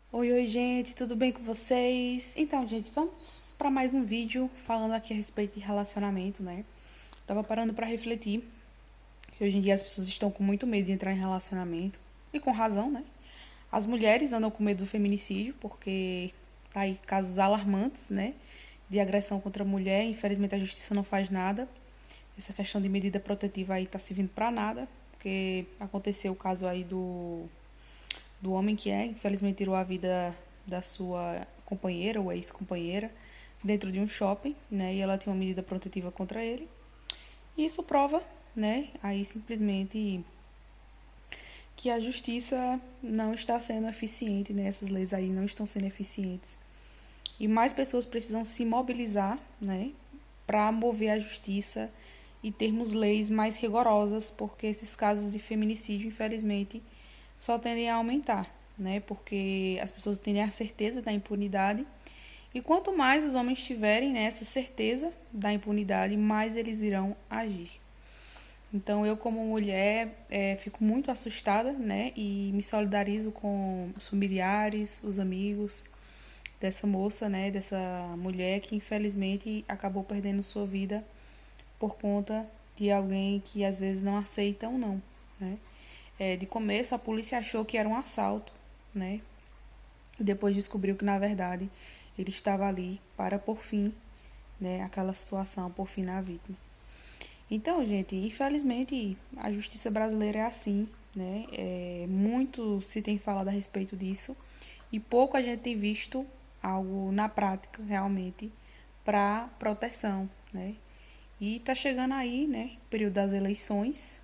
Oi, oi, gente, tudo bem com vocês? Então, gente, vamos para mais um vídeo falando aqui a respeito de relacionamento, né? Tava parando para refletir que hoje em dia as pessoas estão com muito medo de entrar em relacionamento, e com razão, né? As mulheres andam com medo do feminicídio, porque tá aí casos alarmantes, né? De agressão contra a mulher, infelizmente a justiça não faz nada. Essa questão de medida protetiva aí tá servindo para nada, porque aconteceu o caso aí do homem que infelizmente tirou a vida da sua companheira ou ex-companheira dentro de um shopping, né? E ela tinha uma medida protetiva contra ele. E isso prova, né? Aí simplesmente que a justiça não está sendo eficiente, né? Essas leis aí não estão sendo eficientes. E mais pessoas precisam se mobilizar, né? Para mover a justiça e termos leis mais rigorosas, porque esses casos de feminicídio, infelizmente, só tendem a aumentar, né? Porque as pessoas têm a certeza da impunidade. E quanto mais os homens tiverem, né, essa certeza da impunidade, mais eles irão agir. Então eu, como mulher, fico muito assustada, né? E me solidarizo com os familiares, os amigos dessa moça, né? Dessa mulher que infelizmente acabou perdendo sua vida por conta de alguém que às vezes não aceita ou não, né? De começo a polícia achou que era um assalto, né? E depois descobriu que na verdade ele estava ali para por fim, né, aquela situação, por fim na vítima. Então, gente, infelizmente a justiça brasileira é assim, né? Muito se tem falado a respeito disso e pouco a gente tem visto algo na prática realmente para proteção, né? E tá chegando aí, né, o período das eleições,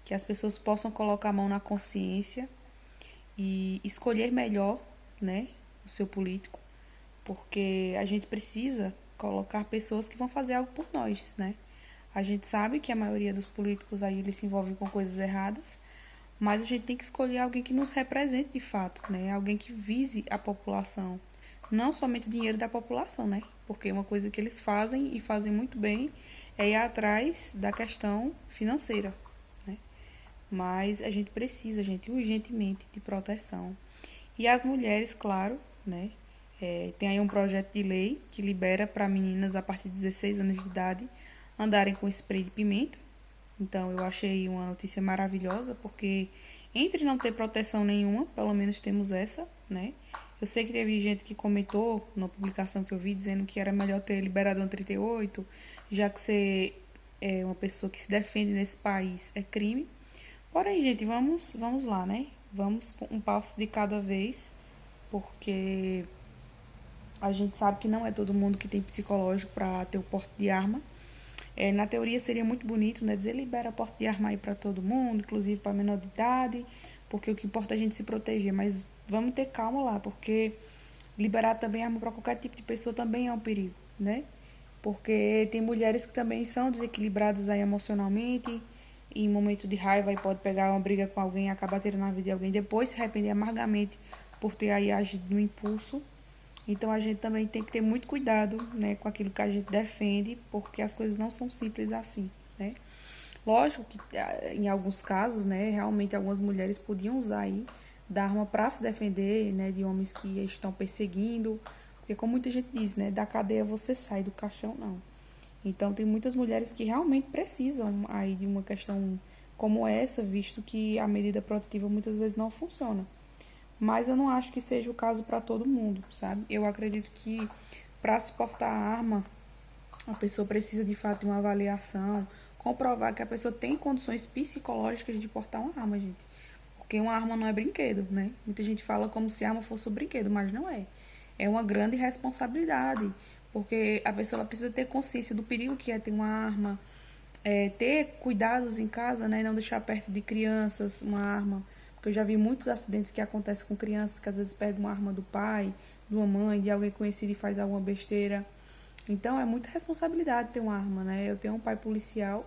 que as pessoas possam colocar a mão na consciência e escolher melhor, né, o seu político, porque a gente precisa colocar pessoas que vão fazer algo por nós, né? A gente sabe que a maioria dos políticos aí eles se envolvem com coisas erradas, mas a gente tem que escolher alguém que nos represente de fato, né? Alguém que vise a população, não somente o dinheiro da população, né? Porque uma coisa que eles fazem e fazem muito bem é ir atrás da questão financeira, né? Mas a gente precisa, gente, urgentemente de proteção. E as mulheres, claro, né? Tem aí um projeto de lei que libera para meninas a partir de 16 anos de idade andarem com spray de pimenta. Então eu achei uma notícia maravilhosa, porque entre não ter proteção nenhuma, pelo menos temos essa, né? Eu sei que teve gente que comentou na publicação que eu vi dizendo que era melhor ter liberado uma 38, já que ser uma pessoa que se defende nesse país é crime. Porém, gente, vamos lá, né? Vamos com um passo de cada vez, porque a gente sabe que não é todo mundo que tem psicológico para ter o porte de arma. Na teoria seria muito bonito, né? Dizer libera porte de arma aí para todo mundo, inclusive para menor de idade, porque o que importa é a gente se proteger. Mas vamos ter calma lá, porque liberar também arma para qualquer tipo de pessoa também é um perigo, né? Porque tem mulheres que também são desequilibradas aí emocionalmente, e em momento de raiva aí pode pegar uma briga com alguém, acabar tirando a vida de alguém, depois se arrepender amargamente por ter aí agido no impulso. Então a gente também tem que ter muito cuidado, né, com aquilo que a gente defende, porque as coisas não são simples assim, né? Lógico que em alguns casos, né, realmente algumas mulheres podiam usar aí da arma para se defender, né, de homens que estão perseguindo, porque como muita gente diz, né, da cadeia você sai, do caixão não. Então tem muitas mulheres que realmente precisam aí de uma questão como essa, visto que a medida protetiva muitas vezes não funciona. Mas eu não acho que seja o caso para todo mundo, sabe? Eu acredito que para se portar arma, a pessoa precisa de fato de uma avaliação, comprovar que a pessoa tem condições psicológicas de portar uma arma, gente. Porque uma arma não é brinquedo, né? Muita gente fala como se a arma fosse um brinquedo, mas não é. É uma grande responsabilidade, porque a pessoa ela precisa ter consciência do perigo que é ter uma arma, ter cuidados em casa, né? Não deixar perto de crianças uma arma. Porque eu já vi muitos acidentes que acontecem com crianças que às vezes pegam uma arma do pai, de uma mãe, de alguém conhecido e faz alguma besteira. Então é muita responsabilidade ter uma arma, né? Eu tenho um pai policial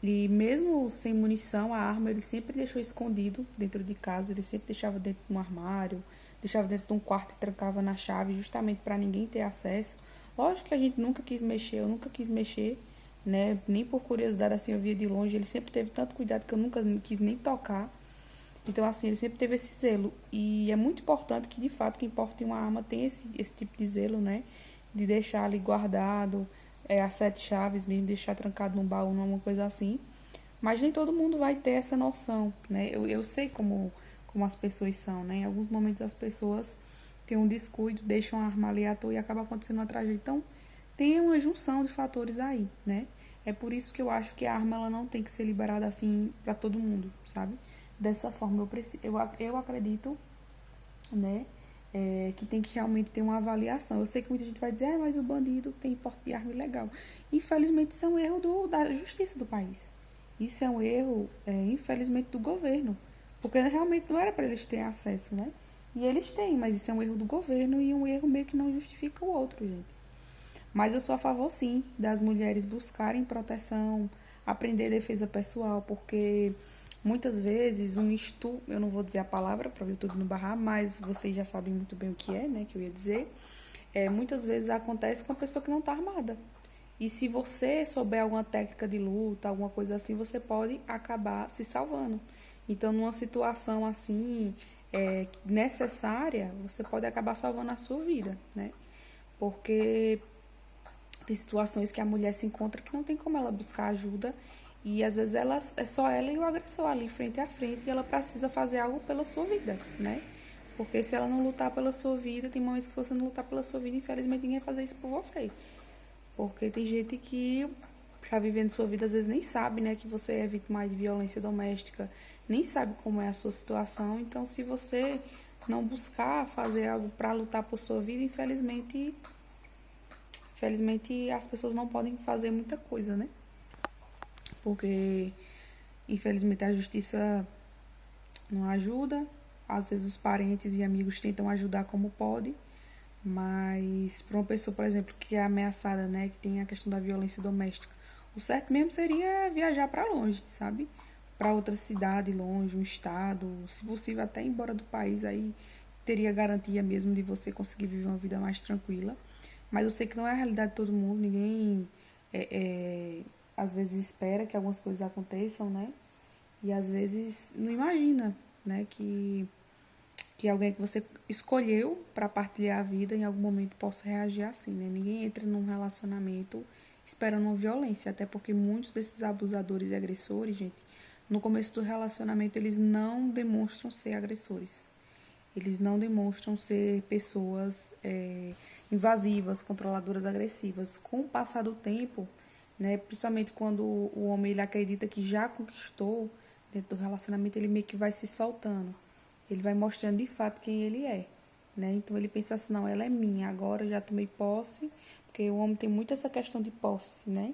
e mesmo sem munição, a arma ele sempre deixou escondido dentro de casa, ele sempre deixava dentro de um armário, deixava dentro de um quarto e trancava na chave, justamente para ninguém ter acesso. Lógico que a gente nunca quis mexer, eu nunca quis mexer, né? Nem por curiosidade assim eu via de longe, ele sempre teve tanto cuidado que eu nunca quis nem tocar. Então, assim, ele sempre teve esse zelo. E é muito importante que, de fato, quem porte uma arma tenha esse tipo de zelo, né? De deixar ali guardado, as 7 chaves mesmo, deixar trancado num baú, numa coisa assim. Mas nem todo mundo vai ter essa noção, né? Eu sei como as pessoas são, né? Em alguns momentos as pessoas têm um descuido, deixam a arma ali à toa e acaba acontecendo uma tragédia. Então, tem uma junção de fatores aí, né? É por isso que eu acho que a arma ela não tem que ser liberada assim para todo mundo, sabe? Dessa forma, eu acredito, né? Que tem que realmente ter uma avaliação. Eu sei que muita gente vai dizer, mas o bandido tem porte de arma ilegal. Infelizmente, isso é um erro da justiça do país. Isso é um erro, infelizmente, do governo. Porque realmente não era para eles terem acesso, né? E eles têm, mas isso é um erro do governo e um erro meio que não justifica o outro, gente. Mas eu sou a favor, sim, das mulheres buscarem proteção, aprender defesa pessoal, porque muitas vezes um estupro, eu não vou dizer a palavra para o YouTube não barrar, mas vocês já sabem muito bem o que é, né, que eu ia dizer. Muitas vezes acontece com a pessoa que não está armada. E se você souber alguma técnica de luta, alguma coisa assim, você pode acabar se salvando. Então, numa situação assim, necessária, você pode acabar salvando a sua vida, né? Porque tem situações que a mulher se encontra que não tem como ela buscar ajuda e às vezes é só ela e o agressor ali frente a frente e ela precisa fazer algo pela sua vida, né? Porque se ela não lutar pela sua vida, tem momentos que se você não lutar pela sua vida, infelizmente ninguém vai fazer isso por você. Porque tem gente que já vivendo sua vida às vezes nem sabe, né, que você é vítima de violência doméstica, nem sabe como é a sua situação. Então, se você não buscar fazer algo para lutar por sua vida, infelizmente as pessoas não podem fazer muita coisa, né? Porque infelizmente a justiça não ajuda. Às vezes os parentes e amigos tentam ajudar como pode, mas para uma pessoa, por exemplo, que é ameaçada, né, que tem a questão da violência doméstica, o certo mesmo seria viajar para longe, sabe? Para outra cidade longe, um estado, se possível até ir embora do país, aí teria garantia mesmo de você conseguir viver uma vida mais tranquila. Mas eu sei que não é a realidade de todo mundo, ninguém é, é, às vezes espera que algumas coisas aconteçam, né? E às vezes não imagina, né, que alguém que você escolheu para partilhar a vida em algum momento possa reagir assim, né? Ninguém entra num relacionamento esperando uma violência, até porque muitos desses abusadores e agressores, gente, no começo do relacionamento eles não demonstram ser agressores. Eles não demonstram ser pessoas invasivas, controladoras, agressivas. Com o passar do tempo, né, principalmente quando o homem ele acredita que já conquistou dentro do relacionamento, ele meio que vai se soltando. Ele vai mostrando de fato quem ele é, né? Então ele pensa assim, não, ela é minha, agora eu já tomei posse, porque o homem tem muito essa questão de posse, né?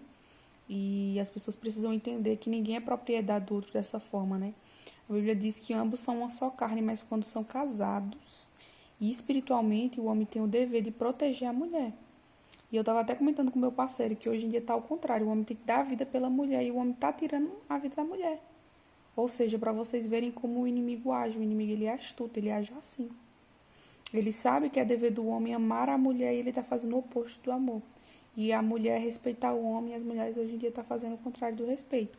E as pessoas precisam entender que ninguém é propriedade do outro dessa forma, né? A Bíblia diz que ambos são uma só carne, mas quando são casados, e espiritualmente o homem tem o dever de proteger a mulher. E eu estava até comentando com meu parceiro que hoje em dia está ao contrário, o homem tem que dar a vida pela mulher e o homem está tirando a vida da mulher. Ou seja, para vocês verem como o inimigo age, o inimigo ele é astuto, ele age assim. Ele sabe que é dever do homem amar a mulher e ele está fazendo o oposto do amor. E a mulher respeitar o homem e as mulheres hoje em dia estão fazendo o contrário do respeito.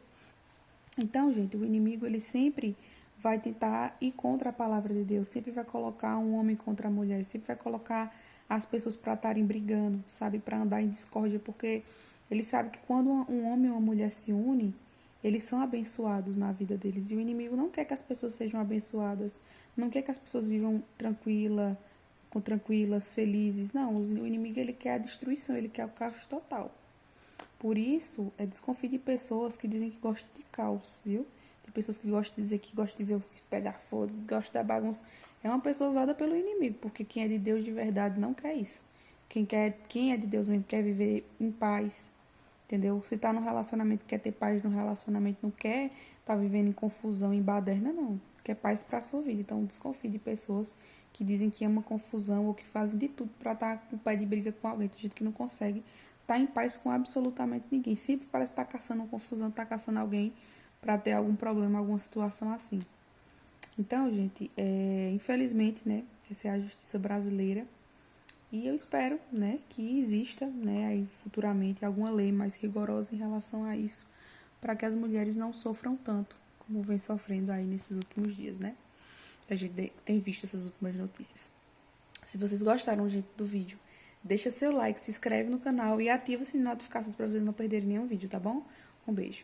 Então, gente, o inimigo ele sempre vai tentar ir contra a palavra de Deus, sempre vai colocar um homem contra a mulher, sempre vai colocar as pessoas para estarem brigando, sabe, para andar em discórdia, porque ele sabe que quando um homem e uma mulher se unem, eles são abençoados na vida deles. E o inimigo não quer que as pessoas sejam abençoadas, não quer que as pessoas vivam tranquilas, felizes. Não, o inimigo ele quer a destruição, ele quer o caos total. Por isso, desconfie de pessoas que dizem que gostam de caos, viu? Tem pessoas que gostam de dizer que gostam de ver o circo pegar fogo, que gostam da bagunça. É uma pessoa usada pelo inimigo, porque quem é de Deus de verdade não quer isso. Quem é de Deus mesmo quer viver em paz, entendeu? Se tá no relacionamento, quer ter paz no relacionamento, não quer tá vivendo em confusão, em baderna, não. Quer paz pra sua vida. Então, desconfie de pessoas que dizem que ama confusão ou que fazem de tudo pra estar com o pé de briga com alguém. Tem gente que não consegue estar em paz com absolutamente ninguém. Sempre parece estar caçando uma confusão, estar caçando alguém pra ter algum problema, alguma situação assim. Então, gente, infelizmente, né, essa é a justiça brasileira. E eu espero, né, que exista, né, aí futuramente alguma lei mais rigorosa em relação a isso, para que as mulheres não sofram tanto como vem sofrendo aí nesses últimos dias, né? A gente tem visto essas últimas notícias. Se vocês gostaram, gente, do vídeo, deixa seu like, se inscreve no canal e ativa o sininho de notificações para vocês não perderem nenhum vídeo, tá bom? Um beijo.